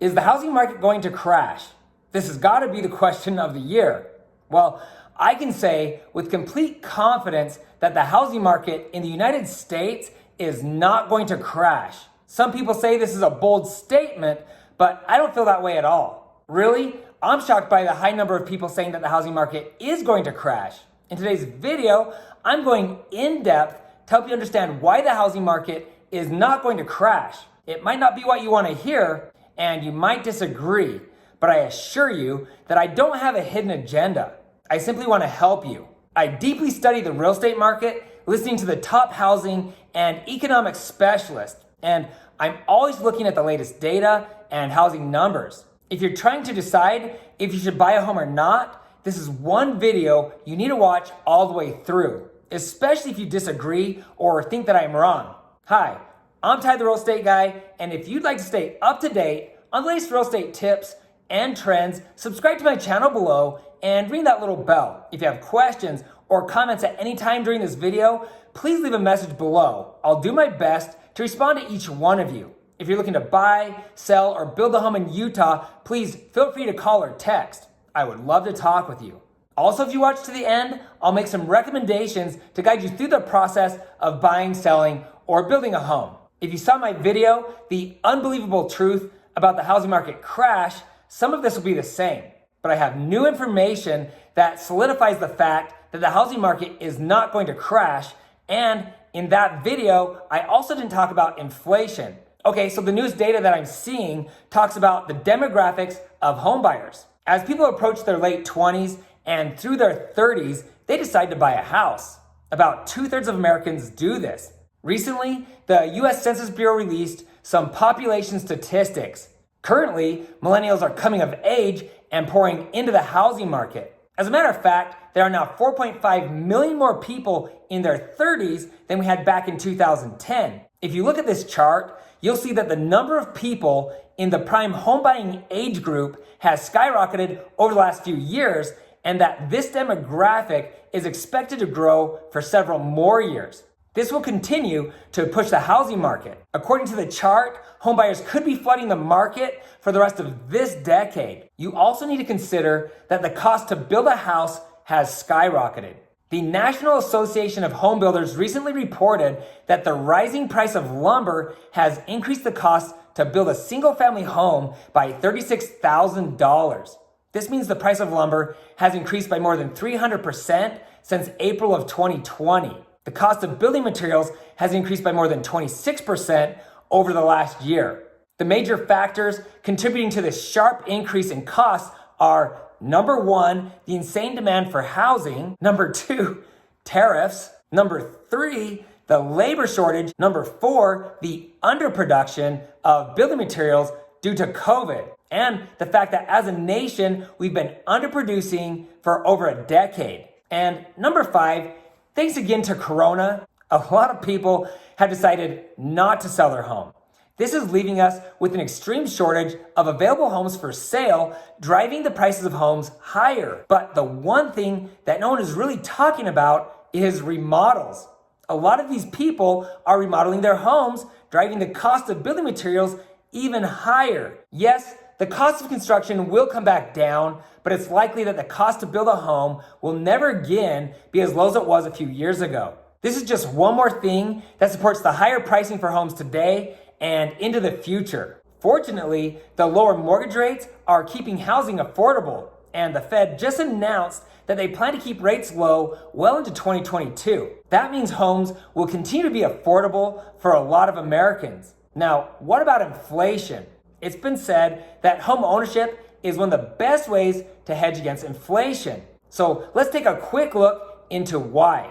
Is the housing market going to crash? This has got to be the question of the year. Well, I can say with complete confidence that the housing market in the United States is not going to crash. Some people say this is a bold statement, but I don't feel that way at all. Really, I'm shocked by the high number of people saying that the housing market is going to crash. In today's video, I'm going in depth to help you understand why the housing market is not going to crash. It might not be what you want to hear, and you might disagree, but I assure you that I don't have a hidden agenda. I simply want to help you. I deeply study the real estate market, listening to the top housing and economic specialists, and I'm always looking at the latest data and housing numbers. If you're trying to decide if you should buy a home or not, this is one video you need to watch all the way through, especially if you disagree or think that I'm wrong. Hi, I'm Ty the Real Estate Guy, and if you'd like to stay up to date on the latest real estate tips and trends, subscribe to my channel below and ring that little bell. If you have questions or comments at any time during this video, please leave a message below. I'll do my best to respond to each one of you. If you're looking to buy, sell, or build a home in Utah, please feel free to call or text. I would love to talk with you. Also, if you watch to the end, I'll make some recommendations to guide you through the process of buying, selling, or building a home. If you saw my video, The Unbelievable Truth About the Housing Market Crash, some of this will be the same. But I have new information that solidifies the fact that the housing market is not going to crash. And in that video, I also didn't talk about inflation. Okay, so the newest data that I'm seeing talks about the demographics of home buyers. As people approach their late 20s and through their 30s, they decide to buy a house. About 2/3 of Americans do this. Recently, the US Census Bureau released some population statistics. Currently, millennials are coming of age and pouring into the housing market. As a matter of fact, there are now 4.5 million more people in their 30s than we had back in 2010. If you look at this chart, you'll see that the number of people in the prime home buying age group has skyrocketed over the last few years, and that this demographic is expected to grow for several more years. This will continue to push the housing market. According to the chart, homebuyers could be flooding the market for the rest of this decade. You also need to consider that the cost to build a house has skyrocketed. The National Association of Home Builders recently reported that the rising price of lumber has increased the cost to build a single-family home by $36,000. This means the price of lumber has increased by more than 300% since April of 2020. The cost of building materials has increased by more than 26% over the last year. The major factors contributing to this sharp increase in costs are: number one, the insane demand for housing; number two, tariffs; number three, the labor shortage; number four, the underproduction of building materials due to COVID; and the fact that as a nation, we've been underproducing for over a decade. And number five, thanks again to Corona, a lot of people have decided not to sell their home. This is leaving us with an extreme shortage of available homes for sale, driving the prices of homes higher. But the one thing that no one is really talking about is remodels. A lot of these people are remodeling their homes, driving the cost of building materials even higher. Yes, the cost of construction will come back down, but it's likely that the cost to build a home will never again be as low as it was a few years ago. This is just one more thing that supports the higher pricing for homes today and into the future. Fortunately, the lower mortgage rates are keeping housing affordable, and the Fed just announced that they plan to keep rates low well into 2022. That means homes will continue to be affordable for a lot of Americans. Now, what about inflation? It's been said that home ownership is one of the best ways to hedge against inflation. So let's take a quick look into why.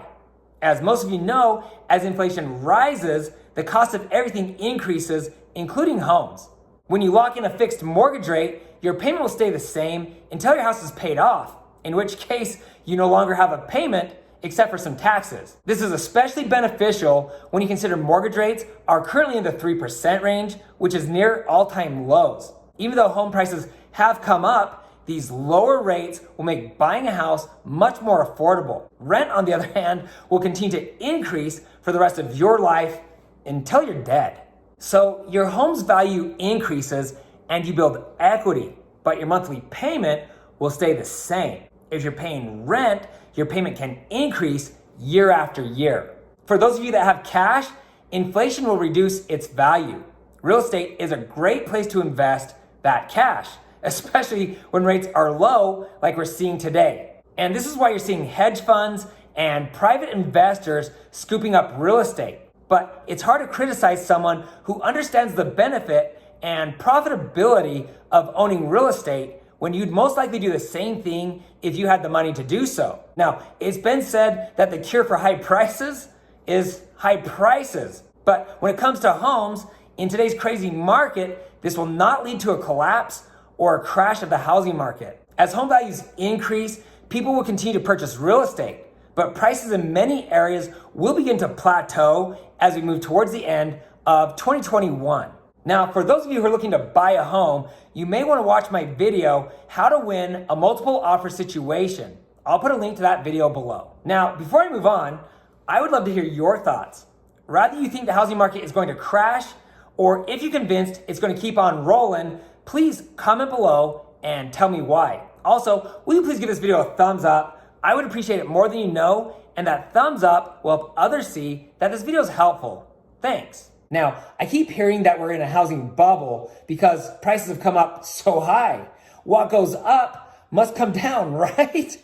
As most of you know, as inflation rises, the cost of everything increases, including homes. When you lock in a fixed mortgage rate, your payment will stay the same until your house is paid off, in which case you no longer have a payment except for some taxes. This is especially beneficial when you consider mortgage rates are currently in the 3% range, which is near all-time lows. Even though home prices have come up, these lower rates will make buying a house much more affordable. Rent, on the other hand, will continue to increase for the rest of your life until you're dead. So your home's value increases and you build equity, but your monthly payment will stay the same. If you're paying rent, your payment can increase year after year. For those of you that have cash, inflation will reduce its value. Real estate is a great place to invest that cash, especially when rates are low like we're seeing today. And this is why you're seeing hedge funds and private investors scooping up real estate. But it's hard to criticize someone who understands the benefit and profitability of owning real estate when you'd most likely do the same thing if you had the money to do so. Now, it's been said that the cure for high prices is high prices. But when it comes to homes, in today's crazy market, this will not lead to a collapse or a crash of the housing market. As home values increase, people will continue to purchase real estate, but prices in many areas will begin to plateau as we move towards the end of 2021. Now, for those of you who are looking to buy a home, you may want to watch my video, How to Win a Multiple Offer Situation. I'll put a link to that video below. Now, before I move on, I would love to hear your thoughts. Rather you think the housing market is going to crash, or if you're convinced it's going to keep on rolling, please comment below and tell me why. Also, will you please give this video a thumbs up? I would appreciate it more than you know, and that thumbs up will help others see that this video is helpful. Thanks. Now, I keep hearing that we're in a housing bubble because prices have come up so high. What goes up must come down, right?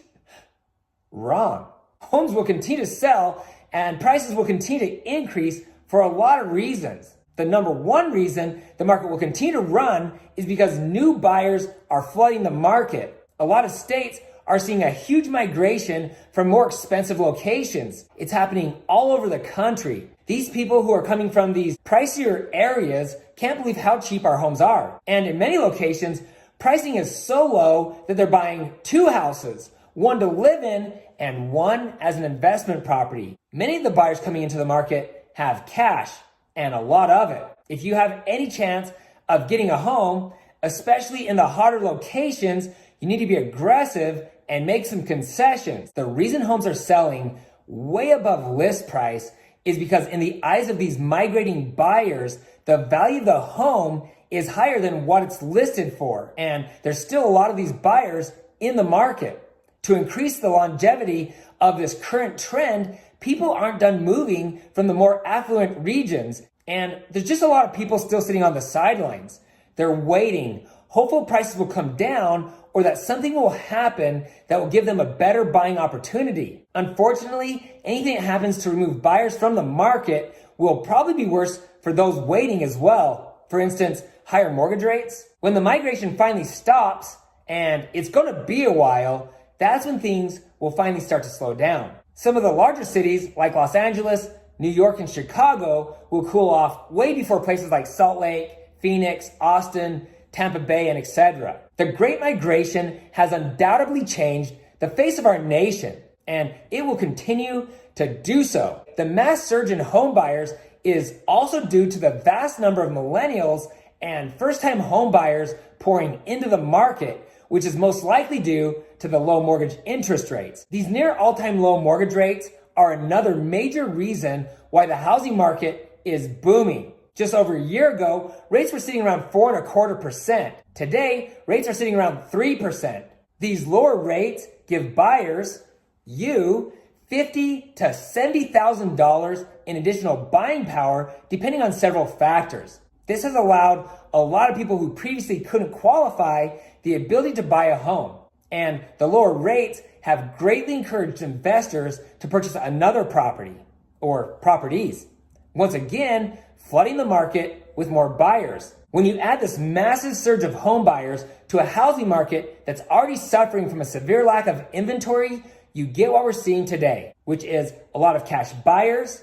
Wrong. Homes will continue to sell and prices will continue to increase for a lot of reasons. The number one reason the market will continue to run is because new buyers are flooding the market. A lot of states are seeing a huge migration from more expensive locations. It's happening all over the country. These people who are coming from these pricier areas can't believe how cheap our homes are. And in many locations, pricing is so low that they're buying two houses, one to live in and one as an investment property. Many of the buyers coming into the market have cash, and a lot of it. If you have any chance of getting a home, especially in the hotter locations, you need to be aggressive and make some concessions. The reason homes are selling way above list price is because in the eyes of these migrating buyers, the value of the home is higher than what it's listed for. And there's still a lot of these buyers in the market. To increase the longevity of this current trend, people aren't done moving from the more affluent regions. And there's just a lot of people still sitting on the sidelines. They're waiting, hopeful prices will come down or that something will happen that will give them a better buying opportunity. Unfortunately, anything that happens to remove buyers from the market will probably be worse for those waiting as well. For instance, higher mortgage rates. When the migration finally stops, and it's going to be a while, that's when things will finally start to slow down. Some of the larger cities like Los Angeles, New York, and Chicago will cool off way before places like Salt Lake, Phoenix, Austin, Tampa Bay, and etc. The Great Migration has undoubtedly changed the face of our nation, and it will continue to do so. The mass surge in home buyers is also due to the vast number of millennials and first-time home buyers pouring into the market, which is most likely due to the low mortgage interest rates. These near all-time low mortgage rates are another major reason why the housing market is booming. Just over a year ago, rates were sitting around 4.25%. Today, rates are sitting around 3%. These lower rates give buyers, you, $50,000 to $70,000 in additional buying power, depending on several factors. This has allowed a lot of people who previously couldn't qualify the ability to buy a home. And the lower rates have greatly encouraged investors to purchase another property or properties. Once again, flooding the market with more buyers. When you add this massive surge of home buyers to a housing market that's already suffering from a severe lack of inventory, you get what we're seeing today, which is a lot of cash buyers,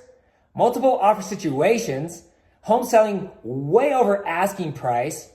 multiple offer situations, home selling way over asking price,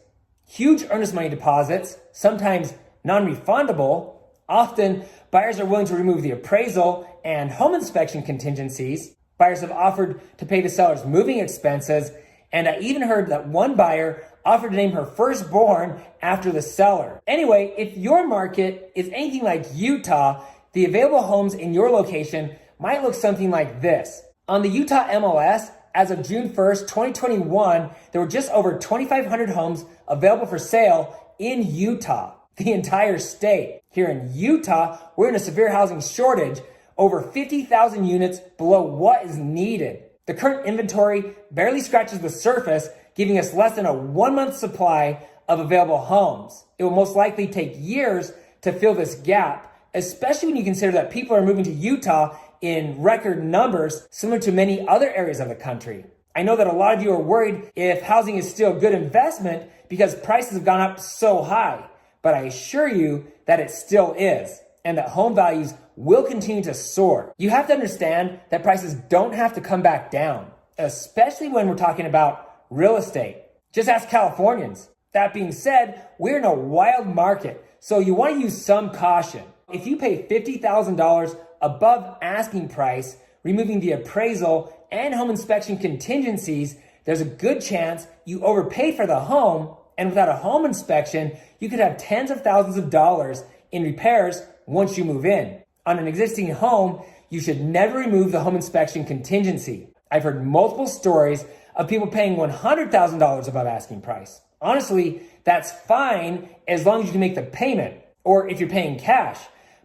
huge earnest money deposits, sometimes non-refundable. Often, buyers are willing to remove the appraisal and home inspection contingencies. Buyers have offered to pay the seller's moving expenses, and I even heard that one buyer offered to name her firstborn after the seller. Anyway, if your market is anything like Utah, the available homes in your location might look something like this. On the Utah MLS, As of June 1st, 2021, there were just over 2,500 homes available for sale in Utah, the entire state. Here in Utah, we're in a severe housing shortage, over 50,000 units below what is needed. The current inventory barely scratches the surface, giving us less than a 1-month supply of available homes. It will most likely take years to fill this gap, especially when you consider that people are moving to Utah in record numbers, similar to many other areas of the country. I know that a lot of you are worried if housing is still a good investment because prices have gone up so high, but I assure you that it still is, and that home values will continue to soar. You have to understand that prices don't have to come back down, especially when we're talking about real estate. Just ask Californians. That being said, we're in a wild market, so you want to use some caution. If you pay $50,000 above asking price, removing the appraisal and home inspection contingencies, there's a good chance you overpay for the home, and without a home inspection, you could have tens of thousands of dollars in repairs once you move in. On an existing home, you should never remove the home inspection contingency. I've heard multiple stories of people paying $100,000 above asking price. Honestly, that's fine as long as you can make the payment, or if you're paying cash.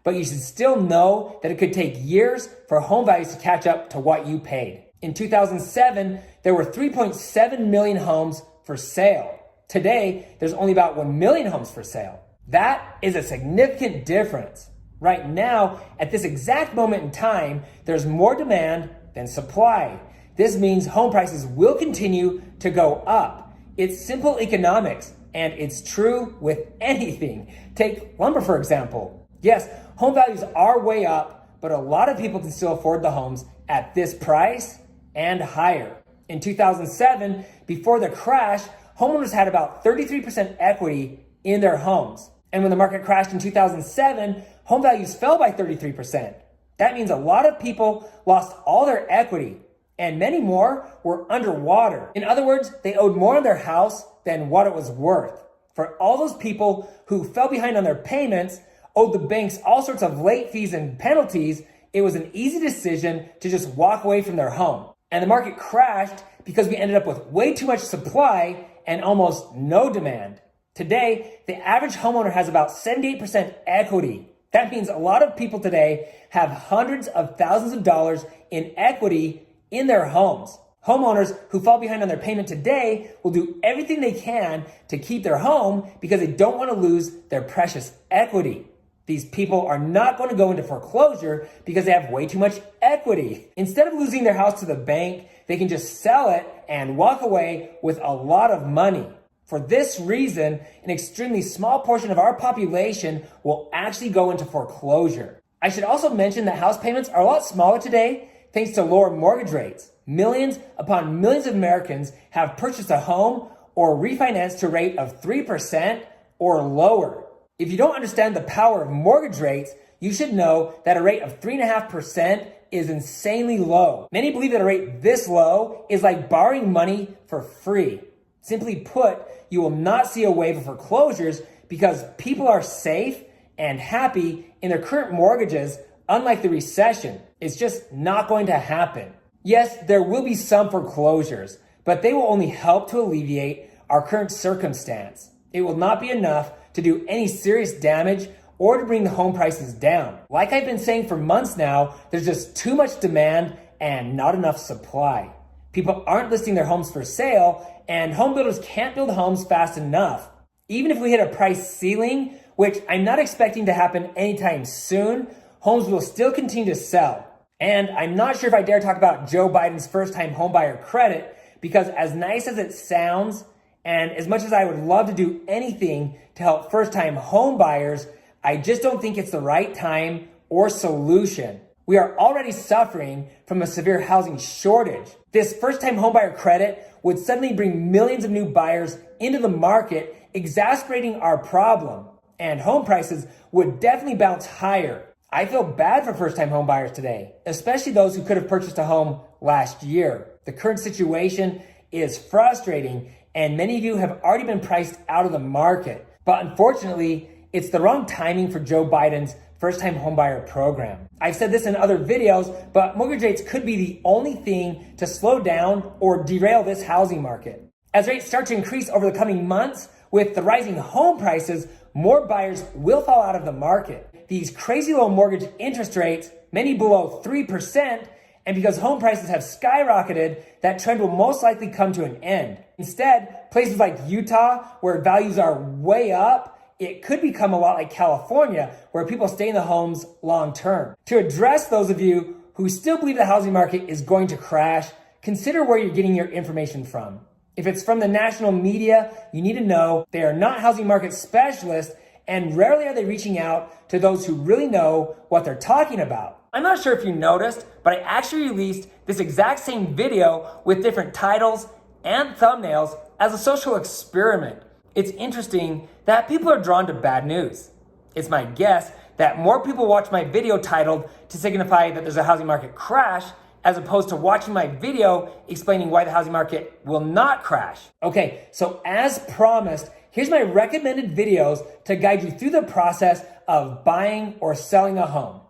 But you should still know that it could take years for home values to catch up to what you paid. In 2007, there were 3.7 million homes for sale. Today, there's only about 1 million homes for sale. That is a significant difference. Right now, at this exact moment in time, there's more demand than supply. This means home prices will continue to go up. It's simple economics, and it's true with anything. Take lumber, for example. Yes, home values are way up, but a lot of people can still afford the homes at this price and higher. In 2007, before the crash, homeowners had about 33% equity in their homes. And when the market crashed in 2007, home values fell by 33%. That means a lot of people lost all their equity, and many more were underwater. In other words, they owed more on their house than what it was worth. For all those people who fell behind on their payments, owed the banks all sorts of late fees and penalties, it was an easy decision to just walk away from their home. And the market crashed because we ended up with way too much supply and almost no demand. Today, the average homeowner has about 78% equity. That means a lot of people today have hundreds of thousands of dollars in equity in their homes. Homeowners who fall behind on their payment today will do everything they can to keep their home because they don't want to lose their precious equity. These people are not going to go into foreclosure because they have way too much equity. Instead of losing their house to the bank, they can just sell it and walk away with a lot of money. For this reason, an extremely small portion of our population will actually go into foreclosure. I should also mention that house payments are a lot smaller today thanks to lower mortgage rates. Millions upon millions of Americans have purchased a home or refinanced to a rate of 3% or lower. If you don't understand the power of mortgage rates, you should know that a rate of 3.5% is insanely low. Many believe that a rate this low is like borrowing money for free. Simply put, you will not see a wave of foreclosures because people are safe and happy in their current mortgages, unlike the recession. It's just not going to happen. Yes, there will be some foreclosures, but they will only help to alleviate our current circumstance. It will not be enough to do any serious damage or to bring the home prices down. Like I've been saying for months now, there's just too much demand and not enough supply. People aren't listing their homes for sale, and home builders can't build homes fast enough. Even if we hit a price ceiling, which I'm not expecting to happen anytime soon, homes will still continue to sell. And I'm not sure if I dare talk about Joe Biden's first-time homebuyer credit, because as nice as it sounds, and as much as I would love to do anything to help first-time home buyers, I just don't think it's the right time or solution. We are already suffering from a severe housing shortage. This first-time homebuyer credit would suddenly bring millions of new buyers into the market, exacerbating our problem. And home prices would definitely bounce higher. I feel bad for first-time home buyers today, especially those who could have purchased a home last year. The current situation is frustrating, and many of you have already been priced out of the market. But unfortunately, it's the wrong timing for Joe Biden's first-time homebuyer program. I've said this in other videos, but mortgage rates could be the only thing to slow down or derail this housing market. As rates start to increase over the coming months, with the rising home prices, more buyers will fall out of the market. These crazy low mortgage interest rates, many below 3%, and because home prices have skyrocketed, that trend will most likely come to an end. Instead, places like Utah, where values are way up, it could become a lot like California, where people stay in the homes long term. To address those of you who still believe the housing market is going to crash, consider where you're getting your information from. If it's from the national media, you need to know they are not housing market specialists, and rarely are they reaching out to those who really know what they're talking about. I'm not sure if you noticed, but I actually released this exact same video with different titles and thumbnails as a social experiment. It's interesting that people are drawn to bad news. It's my guess that more people watch my video titled to signify that there's a housing market crash, as opposed to watching my video explaining why the housing market will not crash. Okay, so as promised, here's my recommended videos to guide you through the process of buying or selling a home.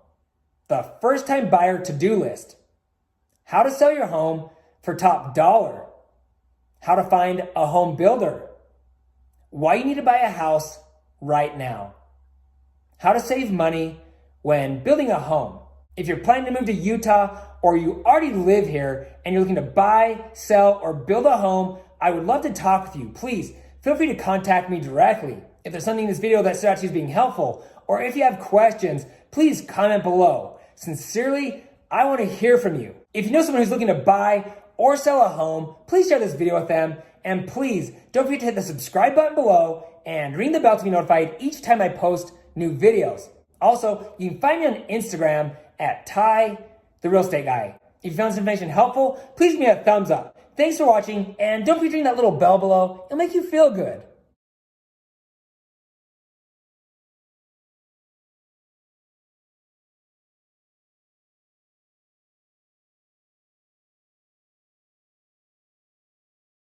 The first-time buyer to-do list. How to sell your home for top dollar. How to find a home builder. Why you need to buy a house right now. How to save money when building a home. If you're planning to move to Utah or you already live here and you're looking to buy, sell, or build a home, I would love to talk with you. Please feel free to contact me directly. If there's something in this video that stood out to you as being helpful, or if you have questions, please comment below. Sincerely, I want to hear from you. If you know someone who's looking to buy or sell a home, please share this video with them. And please don't forget to hit the subscribe button below and ring the bell to be notified each time I post new videos. Also, you can find me on Instagram at Ty, the Real Estate Guy. If you found this information helpful, please give me a thumbs up. Thanks for watching, and don't forget to ring that little bell below. It'll make you feel good.